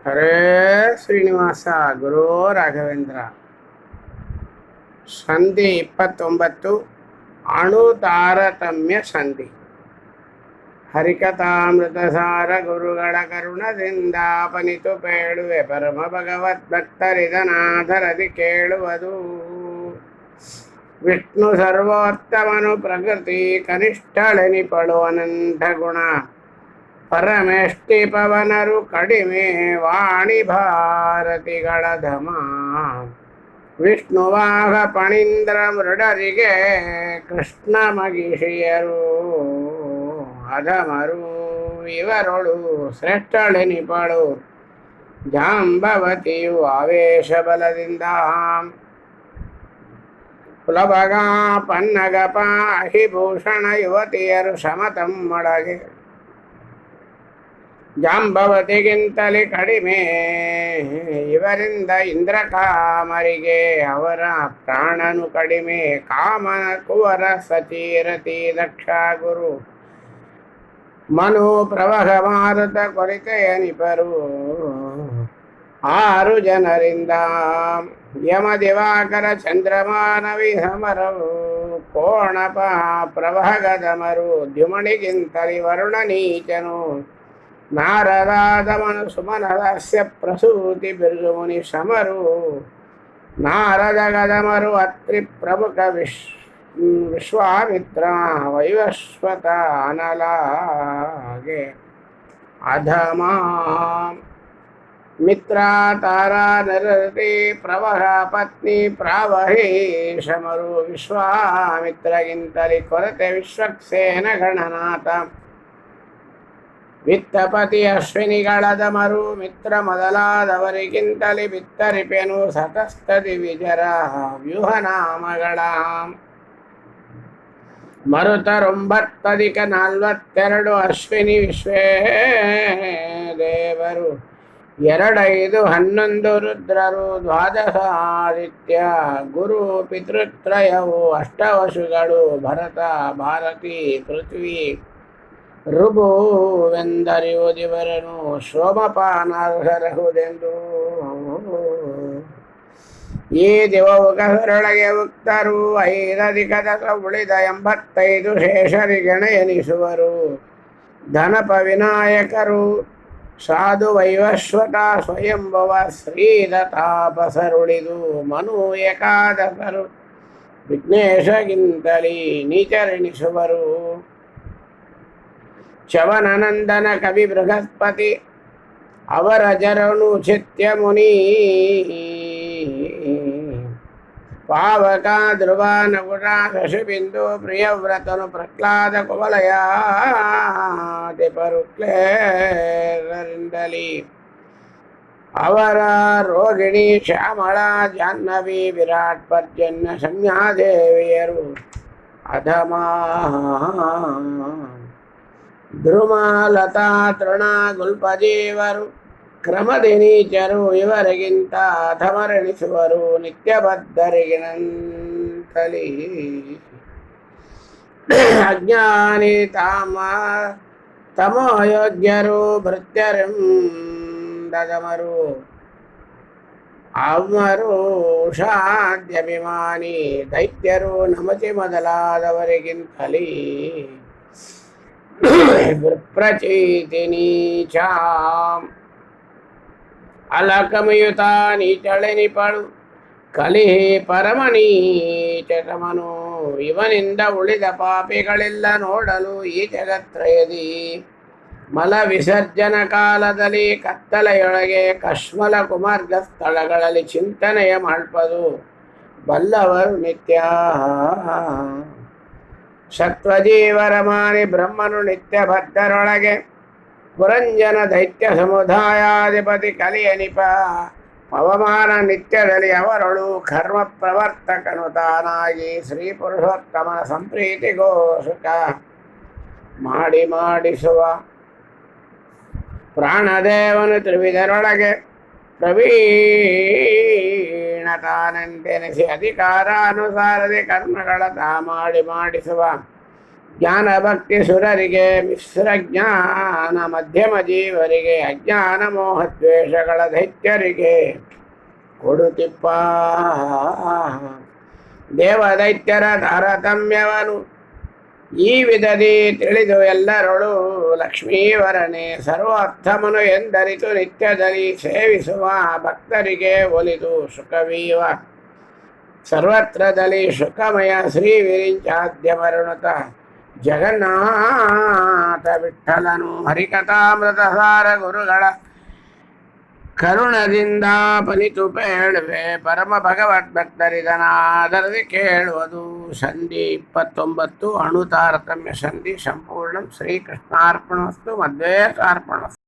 ಹರೇ ಶ್ರೀನಿವಾಸ ಗುರು ರಾಘವೇಂದ್ರ. ಸಂಧಿ 29 ಅಣು ತಾರತಮ್ಯ ಸಂಧಿ. ಹರಿಕಥಾಮೃತ ಸಾರ ಗುರುಗಳ ಕರುಣದಿಂದ ಪನಿತು ಪೇಳುವೆ ಪರಮ ಭಗವತ್ ಭಕ್ತರಿದನಾಥರದಿ ಕೇಳುವುದು. ವಿಷ್ಣು ಸರ್ವೋತ್ತಮನು ಪ್ರಕೃತಿ ಕನಿಷ್ಠಳೆನಿಪಳು ಅನಂತ ಗುಣ. ಪರಮೆಷ್ಟಿ ಪವನರು ಕಡಿಮೆ ವಾಣಿ ಭಾರತಿಗಳ ಧಮ. ವಿಷ್ಣುವಾಹ ಪಣೀಂದ್ರ ಮೃಡರಿಗೆ ಕೃಷ್ಣ ಮಗಿಷಿಯರು ಅಧಮರು ಇವರೊಳು ಶ್ರೇಷ್ಠಳೆನಿಪಳು ಜಾಂಬವತಿಯು ಆವೇಶ ಬಲದಿಂದ. ಕುಲಭಗ ಪನ್ನಗಪ ಅಹಿಭೂಷಣ ಯುವತಿಯರು ಸಮತಮ್ಮೊಳಗೆ ಜಾಂಬವತಿಗಿಂತಲೇ ಕಡಿಮೆ ಇವರಿಂದ ಇಂದ್ರಕಾಮರಿಗೆ ಅವರ ಪ್ರಾಣನು ಕಡಿಮೆ. ಕಾಮನ ಕುವರ ಸಚೀರತಿ ದಕ್ಷ ಗುರು ಮನು ಪ್ರವಹ ಮಾರುತ ಕೊರಿತೆಯನಿಪರು 6 ಜನರಿಂದ. ಯಮ ದಿವಾಕರ ಚಂದ್ರಮಾನವಿ ಸಮರವು ಕೋಣಪ ಪ್ರಭಗದಮರು ದ್ಯುಮಣಿಗಿಂತಲಿ ವರುಣ ನೀಚನು. ನಾರದಾದಮನು ಸುಮನದಾಸ್ಯ ಪ್ರಸೂತಿ ಬಿರುಗುಮುನಿ ಸಮರು. ನಾರದ ಗದಮರು ಅತ್ರಿ ಪ್ರಮುಖ ವಿಶ್ವಾಮಿತ್ರ ವೈವಸ್ವತ ಅನಲಾಗೆ ಅಧಮ. ಮಿತ್ರ ತಾರಾ ನರತಿ ಪ್ರವಹ ಪತ್ನಿ ಪ್ರಾವಹಿ ಶಮರು. ವಿಶ್ವಾಮಿತ್ರಗಿಂತಲಿ ಕೊರತೆ ವಿಶ್ವಕ್ಸೇನ ಗಣನಾಥ. ವಿತ್ತಪತಿ ಅಶ್ವಿನಿಗಳದಮರು ಮಿತ್ರ ಮೊದಲಾದವರಿಗಿಂತಲಿ ಬಿತ್ತರಿಪೆನು ಸತಸ್ತದಿ ವಿಜರ ವ್ಯೂಹನಾಮಗಳ. ಮರುತರೊಂಬತ್ತಧಿಕ 42 ಅಶ್ವಿನಿ ವಿಶ್ವೇ ದೇವರು. 2 5 11 ರುದ್ರರು 12 ಆದಿತ್ಯ ಗುರು ಪಿತೃತ್ರಯವು. 8 ವಶುಗಳು ಭರತ ಭಾರತಿ ಪೃಥ್ವಿ ಋಭುವೆಂದರಿಯುವುದಿವರನು ಸೋಮಪಾನಾರ್ಹರಹುದೆಂದು. ಈ ದಿವವುಗರೊಳಗೆ ಉಕ್ತರು 5 ಅಧಿಕದ ಉಳಿದ 85 ಶೇಷರಿಗಣ ಎನಿಸುವರು. ಧನಪ ವಿನಾಯಕರು ಸಾಧು ವೈವಸ್ವತ ಸ್ವಯಂಭವ ಶ್ರೀದ ತಾಪಸರುಳಿದು. ಮನು ಏಕಾದಶರು ವಿಘ್ನೇಶಗಿಂತಲಿ ನೀಚರೆನಿಸುವರು. ಚವನನಂದನ ಕವಿ ಬೃಹಸ್ಪತಿ ಅವರ ಜರನು ಚಿತ್ಯ ಮುನಿ. ಪಾವಕ ಧ್ರುವ ನಗುಣ ಶಶಿಬಿಂದು ಪ್ರಿಯವ್ರತನು ಪ್ರಹ್ಲಾದ ಕುವಲಯಾಧಿಪರುಕ್ಲೇರಿಂದಲಿ. ಅವರ ರೋಗಿಣಿ ಶ್ಯಾಮಳ ಜಾಹ್ನವಿ ವಿರಾಟ್ ಪರ್ಜನ್ಯ ಸಂಜ್ಞಾದೇವಿಯರು ಅಧಮ. ಧ್ರುವ ಲತಾ ತೃಣ ಗುಲ್ಪಜೀವರು ಕ್ರಮದಿ ನೀಚರು ಇವರಿಗಿಂತ ಅಧಮರೆಣಿಸುವರು. ನಿತ್ಯಬದ್ಧರಿಗಿನಂತಲಿ ಅಜ್ಞಾನಿ ತಮೋಯೋಗ್ಯರು ಭೃತ್ಯರಿಂದದಮರು. ಅಮರು ಷಾದ್ಯಭಿಮಾನಿ ದೈತ್ಯರು ನಮತಿ ಮೊದಲಾದವರಿಗಿಂತಲೀ ವಿಪ್ರಚೀತಿ ನೀಚ. ಅಲಕಮಯುತ ನೀಚಳೆನಿಪಳು ಕಲಿಹಿ ಪರಮನೀಚತಮನು. ಇವನಿಂದ ಉಳಿದ ಪಾಪಿಗಳೆಲ್ಲ ನೋಡಲು ಈ ಜಗತ್ರಯದಿ. ಮಲ ವಿಸರ್ಜನ ಕಾಲದಲ್ಲಿ ಕತ್ತಲೆಯೊಳಗೆ ಕಶ್ಮಲ ಕುಮಾರ್ಗ ಸ್ಥಳಗಳಲ್ಲಿ ಚಿಂತನೆಯ ಮಾಡ್ಪದು ಬಲ್ಲವರು ನಿತ್ಯ. ಸತ್ವಜೀವರ ಮಾನಿ ಬ್ರಹ್ಮನು ನಿತ್ಯ ಭಕ್ತರೊಳಗೆ. ಪುರಂಜನ ದೈತ್ಯ ಸಮುದಾಯಾಧಿಪತಿ ಕಲಿಯನಿಪ. ಪವಮಾನ ನಿತ್ಯದಲ್ಲಿ ಅವರೊಳು ಕರ್ಮ ಪ್ರವರ್ತಕನು ತಾನಾಗಿ. ಶ್ರೀ ಪುರುಷೋತ್ತಮನ ಸಂಪ್ರೀತಿಗೋ ಸುಖ ಮಾಡಿಸುವ. ಪ್ರಾಣದೇವನು ತ್ರಿವಿಧರೊಳಗೆ ಪ್ರವೀಣ ತಾನೆಂದೆನಿಸಿ ಅಧಿಕಾರಾನುಸಾರದಿ ಕರ್ಮಗಳ ಮಾಡಿಸುವ. ಜ್ಞಾನ ಭಕ್ತಿ ಸುರರಿಗೆ ಮಿಶ್ರ ಜ್ಞಾನ ಮಧ್ಯಮ ಜೀವರಿಗೆ ಅಜ್ಞಾನ ಮೋಹದ್ವೇಷಗಳ ದೈತ್ಯರಿಗೆ ಕೊಡುತಿಪ್ಪ. ದೇವದೈತ್ಯರ ತಾರತಮ್ಯವನು ಈ ವಿಧದಿ ತಿಳಿದು ಎಲ್ಲರೊಳು ಲಕ್ಷ್ಮೀವರನೇ ಸರ್ವಾರ್ಥಮನು ಎಂದರಿತು ನಿತ್ಯದಲ್ಲಿ ಸೇವಿಸುವ ಭಕ್ತರಿಗೆ ಒಲಿದು ಸುಖವೀವ ಸರ್ವತ್ರದಲ್ಲಿ ಸುಖಮಯ ಶ್ರೀ ವಿರಿಂಚಾದ್ಯ ಮರುಣತ ಜಗನ್ನಾಥ ವಿಠಲನು ಹರಿಕಥಾಮೃತ ಸಾರ ಗುರುಗಳ ಕರುಣದಿಂದ ಫಲಿತು ಪೇಳುವೆ ಪರಮ ಭಗವದ್ಭಕ್ತರಿದನಾದರದಿ ಕೇಳುವುದು. ಸಂಧಿ 29 ಅಣು ತಾರತಮ್ಯ ಸಂಧಿ ಸಂಪೂರ್ಣ. ಶ್ರೀಕೃಷ್ಣಾರ್ಪಣಮಸ್ತು. ಮಧ್ವೇಶಾರ್ಪಣಮಸ್ತು.